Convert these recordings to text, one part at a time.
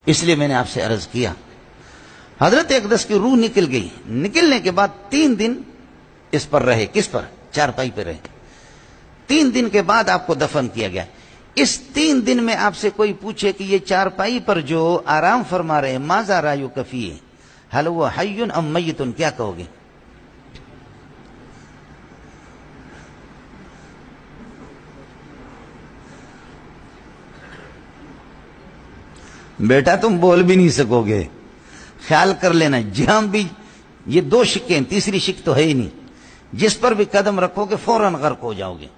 اس لیے میں نے آپ سے عرض کیا، حضرت اقدس کی روح نکل گئی، نکلنے کے بعد 3 دن اس پر رہے، کس پر؟ چارپائی پہ رہے۔ 3 دن کے بعد آپ کو دفن کیا گیا۔ اس 3 دن میں آپ سے کوئی پوچھے کہ یہ چارپائی پر جو آرام فرما رہے ماذا رایک فیہ، هل هو حی ام میت، کیا کہو گے؟ بیٹا تم بول بھی نہیں سکو گے، خیال کر لینا، جہاں بھی یہ 2 شکیں، تیسری شک تو ہے ہی نہیں، جس پر بھی قدم رکھو گے فوراً غرق ہو جاؤ گے۔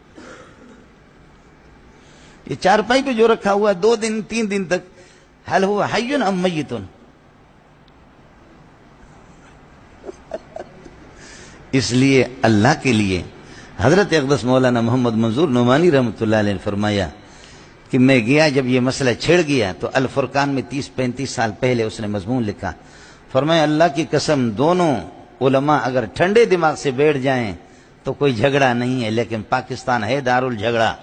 یہ چارپائی پہ جو رکھا ہوا ہے 2 دن 3 دن تک، هل هو حی ام میت، اس لیے اللہ کے لیے حضرت اقدس مولانا محمد منظور نعمانی رحمۃ اللہ علیہ نے فرمایا کہ میں گیا، جب یہ مسئلہ چھڑ گیا تو الفرقان میں 30-35 سال پہلے اس نے مضمون لکھا، فرمایا اللہ کی قسم دونوں علماء اگر ٹھنڈے دماغ سے بیٹھ جائیں تو کوئی جھگڑا نہیں ہے، لیکن پاکستان ہے دارالجھگڑا۔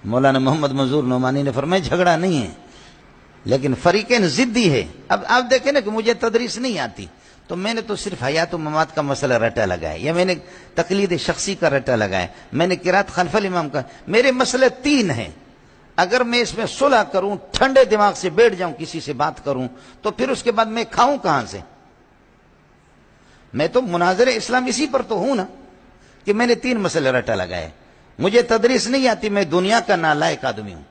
مولانا محمد منظور نعمانی نے فرمایا جھگڑا نہیں ہے لیکن فریقین ضدی ہے۔ اب آپ دیکھیں نا کہ مجھے تدریس نہیں آتی تو میں نے تو صرف حیات و ممات کا مسئلہ رٹا لگایا، یا میں نے تقلید شخصی کا رٹا لگایا، میں نے قرات خلف الامام کا، میرے مسئلے 3 ہیں۔ اگر میں اس میں صلح کروں، ٹھنڈے دماغ سے بیٹھ جاؤں، کسی سے بات کروں، تو پھر اس کے بعد میں کھاؤں کہاں سے؟ میں تو مناظر اسلام اسی پر تو ہوں نا کہ میں نے 3 مسئلے رٹا لگائے۔ مجھے تدریس نہیں آتی، میں دنیا کا نالائق آدمی ہوں۔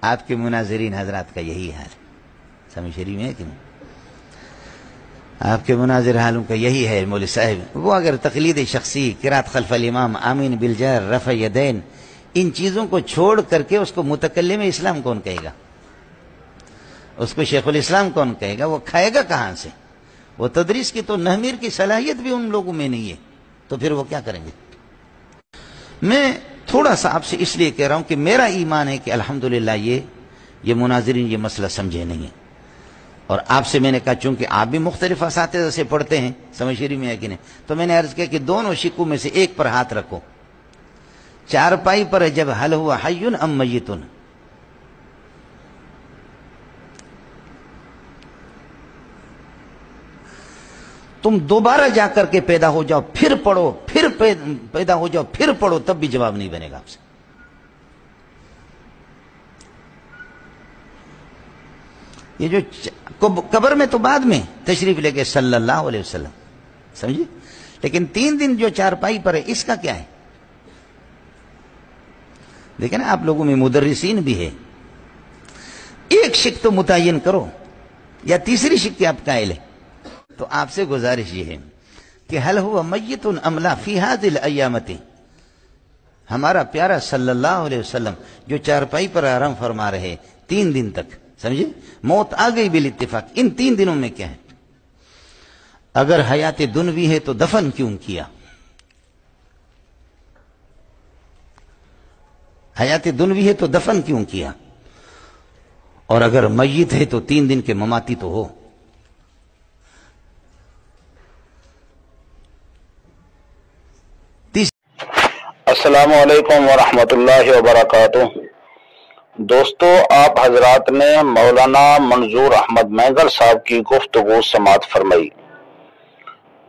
آپ کے مناظرین حضرات کا یہی حال، سمجھ شریف میں ہے کہ نہیں؟ آپ کے مناظر حالوں کا یہی ہے مولوی صاحب۔ وہ اگر تقلید شخصی، قرات خلف الامام، آمین بالجہر، رفع یدین، ان چیزوں کو چھوڑ کر کے اس کو متکلم اسلام کون کہے گا؟ اس کو شیخ الاسلام کون کہے گا؟ وہ کھائے گا کہاں سے؟ وہ تدریس کی تو نحمیر کی صلاحیت بھی ان لوگوں میں نہیں ہے، تو پھر وہ کیا کریں گے؟ میں تھوڑا سا آپ سے اس لیے کہہ رہا ہوں کہ میرا ایمان ہے کہ الحمدللہ یہ مناظرین یہ مسئلہ سمجھے نہیں ہیں، اور آپ سے میں نے کہا چونکہ آپ بھی مختلف اساتذہ سے پڑھتے ہیں، سمجھ شریف میں ہے کہ نہیں، تو میں نے عرض کیا کہ دونوں شکوں میں سے ایک پر ہاتھ رکھو۔ چارپائی پر جب هل هو حی ام میت، تم دوبارہ جا کر کے پیدا ہو جاؤ، پھر پڑھو، پھر پیدا ہو جاؤ، پھر پڑھو، تب بھی جواب نہیں بنے گا آپ سے۔ یہ جو قبر میں تو بعد میں تشریف لے کے صلی اللہ علیہ وسلم، سمجھے، لیکن 3 دن جو چارپائی پر ہے اس کا کیا ہے؟ دیکھیں نا آپ لوگوں میں مدرسین بھی ہے، ایک شک تو متعین کرو، یا تیسری شک کے آپ قائل ہیں۔ تو آپ سے گزارش یہ ہے کہ هل هو میت ام لا فی هذه الایامت، ہمارا پیارا صلی اللہ علیہ وسلم جو چارپائی پر آرام فرما رہے 3 دن تک، سمجھے، موت آ گئی بالاتفاق، ان 3 دنوں میں کیا ہے؟ اگر حیات دنوی ہے تو دفن کیوں کیا؟ حیات دنوی ہے تو دفن کیوں کیا؟ اور اگر میت ہے تو 3 دن کے مماتی تو ہو۔ السلام علیکم ورحمۃ اللہ وبرکاتہ۔ دوستو، آپ حضرات نے مولانا منظور احمد مینگل صاحب کی گفتگو سماعت فرمائی،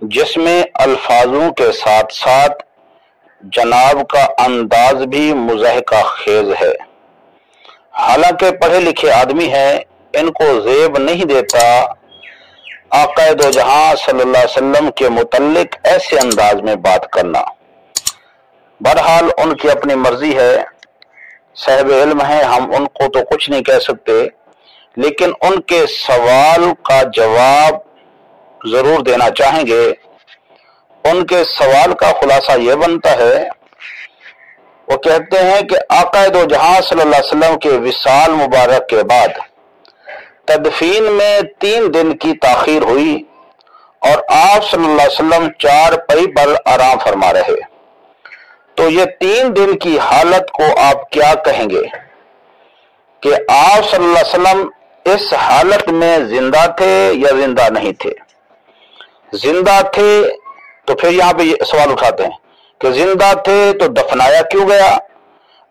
جس میں الفاظوں کے ساتھ ساتھ جناب کا انداز بھی مضحکہ خیز ہے۔ حالانکہ پڑھے لکھے آدمی ہیں، ان کو زیب نہیں دیتا آقا دو جہاں صلی اللہ علیہ وسلم کے متعلق ایسے انداز میں بات کرنا۔ بہرحال ان کی اپنی مرضی ہے، صاحب علم ہیں، ہم ان کو تو کچھ نہیں کہہ سکتے، لیکن ان کے سوال کا جواب ضرور دینا چاہیں گے۔ ان کے سوال کا خلاصہ یہ بنتا ہے، وہ کہتے ہیں کہ آقا دو جہاں صلی اللہ علیہ وسلم کے وصال مبارک کے بعد تدفین میں 3 دن کی تاخیر ہوئی اور آپ صلی اللہ علیہ وسلم چارپائی پر آرام فرما رہے، تو یہ 3 دن کی حالت کو آپ کیا کہیں گے کہ آپ صلی اللہ علیہ وسلم اس حالت میں زندہ تھے یا زندہ نہیں تھے؟ زندہ تھے تو پھر یہاں پہ یہ سوال اٹھاتے ہیں کہ زندہ تھے تو دفنایا کیوں گیا،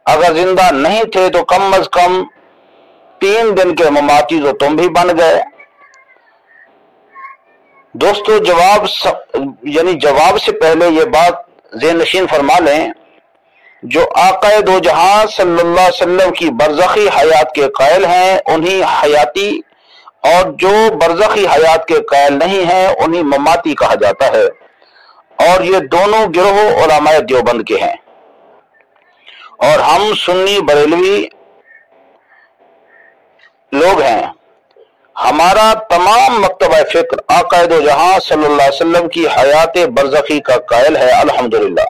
اگر زندہ نہیں تھے تو کم از کم 3 دن کے مماتی تو تم بھی بن گئے۔ دوستو جواب سے پہلے یہ بات ذہن نشین فرما لیں، جو آقا دو جہاں صلی اللہ علیہ وسلم کی برزخی حیات کے قائل ہیں انہی حیاتی، اور جو برزخی حیات کے قائل نہیں ہیں انہی مماتی کہا جاتا ہے، اور یہ دونوں گروہ علماء دیوبند کے ہیں، اور ہم سنی بریلوی لوگ ہیں۔ ہمارا تمام مکتبہ فکر آقا دو جہاں صلی اللہ علیہ وسلم کی حیات برزخی کا قائل ہے، الحمدللہ۔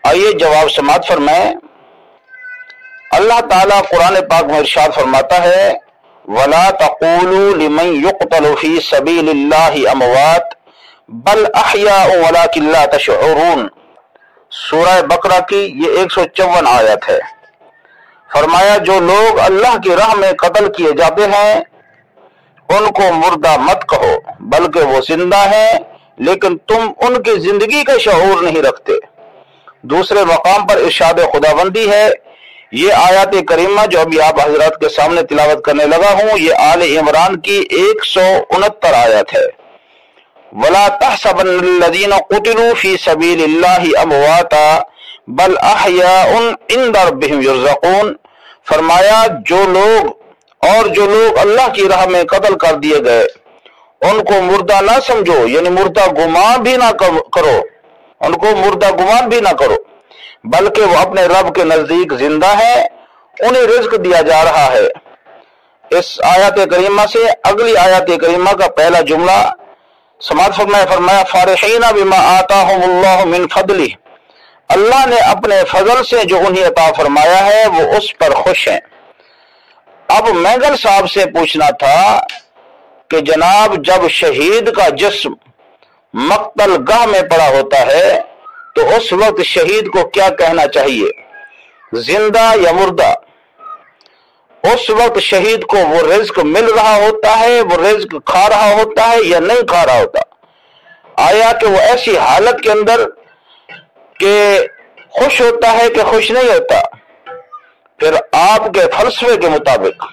آئیے جواب سماعت فرمائیں۔ اللہ تعالیٰ قرآن پاک میں ارشاد فرماتا ہے، وَلَا تَقُولُوا لِمَنْ يُقْتَلُ فِي سَبِيلِ اللَّهِ أَمْوَاتٌ بَلْ أَحْيَاءٌ وَلَكِنْ لَا تَشْعُرُونَ۔ سورہ بقرہ کی یہ 154 آیت ہے۔ فرمایا جو لوگ اللہ کی راہ میں قتل کیے جاتے ہیں ان کو مردہ مت کہو، بلکہ وہ زندہ ہیں لیکن تم ان کی زندگی کا شعور نہیں رکھتے۔ دوسرے مقام پر ارشاد خداوندی ہے۔ یہ آیات کریمہ جو ابھی آپ حضرات کے سامنے تلاوت کرنے لگا ہوں، یہ آل عمران کی 169 آیت ہے۔ وَلَا تَحْسَبَنَّ الَّذِينَ قُتِلُوا فِي سَبِيلِ اللَّهِ أَمْوَاتًا بَلْ أَحْيَاءٌ عِندَ رَبِّهِمْ يُرْزَقُونَ۔ فرمایا جو لوگ اللہ کی راہ میں قتل کر دیے گئے ان کو مردہ نہ سمجھو، یعنی مردہ گمان بھی نہ کرو، ان کو مردہ گمان بھی نہ کرو، بلکہ وہ اپنے رب کے نزدیک زندہ ہے، انہیں رزق دیا جا رہا ہے۔ اس آیات کریمہ سے اگلی آیات کریمہ کا پہلا جملہ سماعت فرمایا فارحین بما آتاہم اللہ من فضلہ، اللہ نے اپنے فضل سے جو انہیں عطا فرمایا ہے وہ اس پر خوش ہیں۔ اب مینگل صاحب سے پوچھنا تھا کہ جناب جب شہید کا جسم مقتل گاہ میں پڑا ہوتا ہے تو اس وقت شہید کو کیا کہنا چاہیے، زندہ یا مردہ؟ اس وقت شہید کو وہ رزق مل رہا ہوتا ہے، وہ رزق کھا رہا ہوتا ہے یا نہیں کھا رہا ہوتا؟ آیا کہ وہ ایسی حالت کے اندر کہ خوش ہوتا ہے کہ خوش نہیں ہوتا؟ پھر آپ کے فلسفے کے مطابق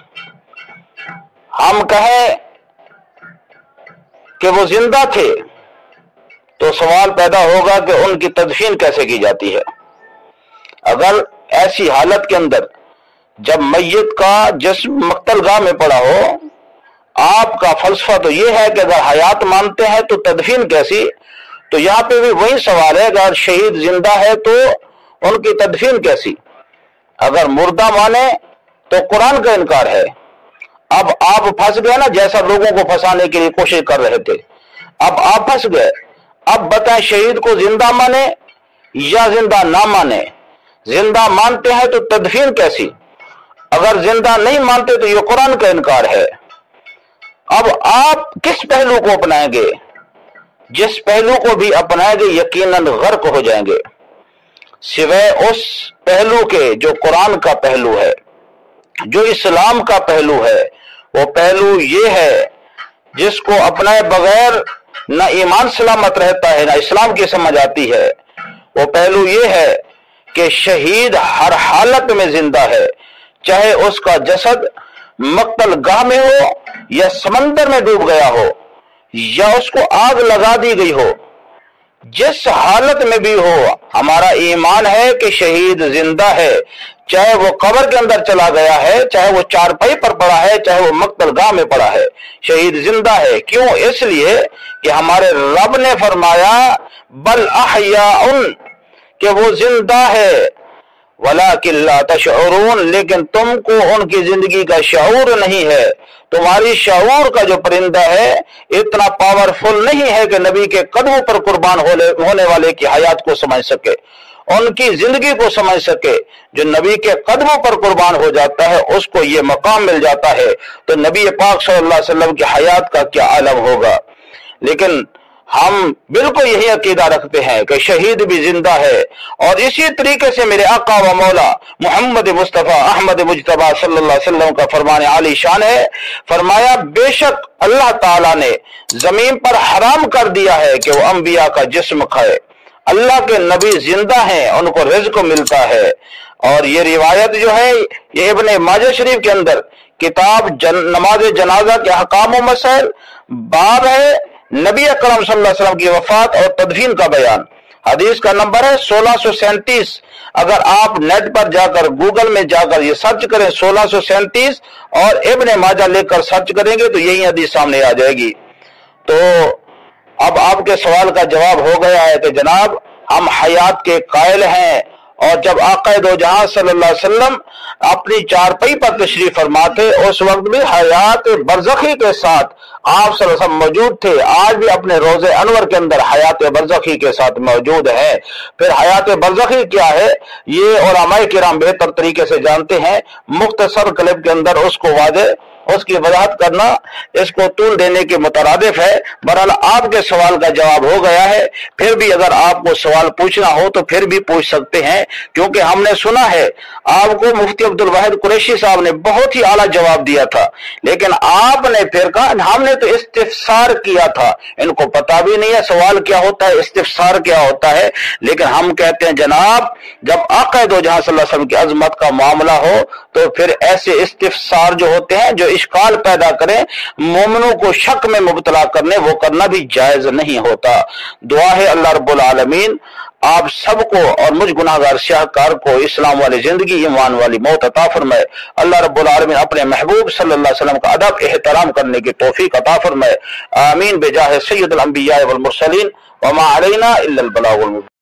ہم کہیں کہ وہ زندہ تھے تو سوال پیدا ہوگا کہ ان کی تدفین کیسے کی جاتی ہے؟ اگر ایسی حالت کے اندر جب میت کا جسم مقتل گاہ میں پڑا ہو، آپ کا فلسفہ تو یہ ہے کہ اگر حیات مانتے ہیں تو تدفین کیسی؟ تو یہاں پہ بھی وہی سوال ہے، اگر شہید زندہ ہے تو ان کی تدفین کیسی؟ اگر مردہ مانے تو قرآن کا انکار ہے۔ اب آپ پھنس گئے نا، جیسا لوگوں کو پھنسانے کے لیے کوشش کر رہے تھے، اب آپ پھنس گئے۔ اب بتائیں شہید کو زندہ مانے یا زندہ نہ مانے؟ زندہ مانتے ہیں تو تدفین کیسی؟ اگر زندہ نہیں مانتے تو یہ قرآن کا انکار ہے۔ اب آپ کس پہلو کو اپنائیں گے؟ جس پہلو کو بھی اپنائیں گے یقیناً غرق ہو جائیں گے، سوائے اس پہلو کے جو قرآن کا پہلو ہے، جو اسلام کا پہلو ہے۔ وہ پہلو یہ ہے جس کو اپنائے بغیر نہ ایمان سلامت رہتا ہے نہ اسلام کی سمجھ آتی ہے۔ وہ پہلو یہ ہے کہ شہید ہر حالت میں زندہ ہے، چاہے اس کا جسد مقتل گاہ میں ہو یا سمندر میں ڈوب گیا ہو یا اس کو آگ لگا دی گئی ہو، جس حالت میں بھی ہو ہمارا ایمان ہے کہ شہید زندہ ہے، چاہے وہ قبر کے اندر چلا گیا ہے، چاہے وہ چارپائی پر پڑا ہے، چاہے وہ مقتل گاہ میں پڑا ہے، شہید زندہ ہے۔ کیوں؟ اس لیے کہ ہمارے رب نے فرمایا بل احیاء، کہ وہ زندہ ہے، وَلَكِنْ لَا تَشْعُرُونَ، لیکن تم کو ان کی زندگی کا شعور نہیں ہے۔ تمہاری شعور کا جو پرندہ ہے اتنا پاورفل نہیں ہے کہ نبی کے قدموں پر قربان ہونے والے کی حیات کو سمجھ سکے، ان کی زندگی کو سمجھ سکے۔ جو نبی کے قدموں پر قربان ہو جاتا ہے اس کو یہ مقام مل جاتا ہے، تو نبی پاک صلی اللہ علیہ وسلم کی حیات کا کیا عالم ہوگا۔ لیکن ہم بالکل یہی عقیدہ رکھتے ہیں کہ شہید بھی زندہ ہے، اور اسی طریقے سے میرے آقا و مولا محمد مصطفیٰ احمد مجتبیٰ صلی اللہ علیہ وسلم کا فرمان عالی شان ہے۔ فرمایا بے شک اللہ تعالیٰ نے زمین پر حرام کر دیا ہے کہ وہ انبیاء کا جسم کھائے، اللہ کے نبی زندہ ہیں، ان کو رزق ملتا ہے۔ اور یہ روایت جو ہے یہ ابن ماجہ شریف کے اندر کتاب نماز جنازہ کے احکام و مسائل باب ہے نبی اکرم صلی اللہ علیہ وسلم کی وفات اور تدفین کا بیان۔ حدیث کا نمبر ہے 1637۔ اگر آپ نیٹ پر جا کر گوگل میں جا کر یہ سرچ کریں 1637 اور ابن ماجہ لے کر سرچ کریں گے تو یہی حدیث سامنے آ جائے گی۔ تو اب آپ کے سوال کا جواب ہو گیا ہے کہ جناب ہم حیات کے قائل ہیں، اور جب آقا دو جہاں صلی اللہ علیہ وسلم اپنی چارپائی پر تشریف فرما تھے اس وقت بھی حیات برزخی کے ساتھ آپ صلی اللہ علیہ وسلم موجود تھے، آج بھی اپنے روض انور کے اندر حیات برزخی کے ساتھ موجود ہے۔ پھر حیات برزخی کیا ہے یہ علماء کرام بہتر طریقے سے جانتے ہیں، مختصر کلپ کے اندر اس کو واضح اس کی وضاحت کرنا اس کو طول دینے کے مترادف ہے۔ بہرحال آپ کے سوال کا جواب ہو گیا ہے، پھر بھی اگر آپ کو سوال پوچھنا ہو تو پھر بھی پوچھ سکتے ہیں، کیونکہ ہم نے سنا ہے آپ کو مفتی عبدالواحد قریشی صاحب نے بہت ہی اعلیٰ جواب دیا تھا، لیکن آپ نے پھر کہا ہم نے تو استفسار کیا تھا، ان کو پتہ بھی نہیں ہے سوال کیا ہوتا ہے، استفسار کیا ہوتا ہے۔ لیکن ہم کہتے ہیں جناب جب آقا دو جہاں صلی اللہ علیہ وسلم کی عظمت کا معاملہ ہو تو پھر ایسے استفسار جو ہوتے ہیں جو اشکال پیدا کریں، مومنوں کو شک میں مبتلا کرنے، وہ کرنا بھی جائز نہیں ہوتا۔ دعا ہے اللہ رب العالمین آپ سب کو اور مجھ گناہگار سیاہکار کو اسلام والی زندگی ایمان والی موت عطا فرمائے۔ اللہ رب العالمین اپنے محبوب صلی اللہ علیہ وسلم کا ادب احترام کرنے کی توفیق عطا فرمائے۔ آمین بجاہ سید الانبیاء والمرسلین وما علینا الا البلاغ المبین۔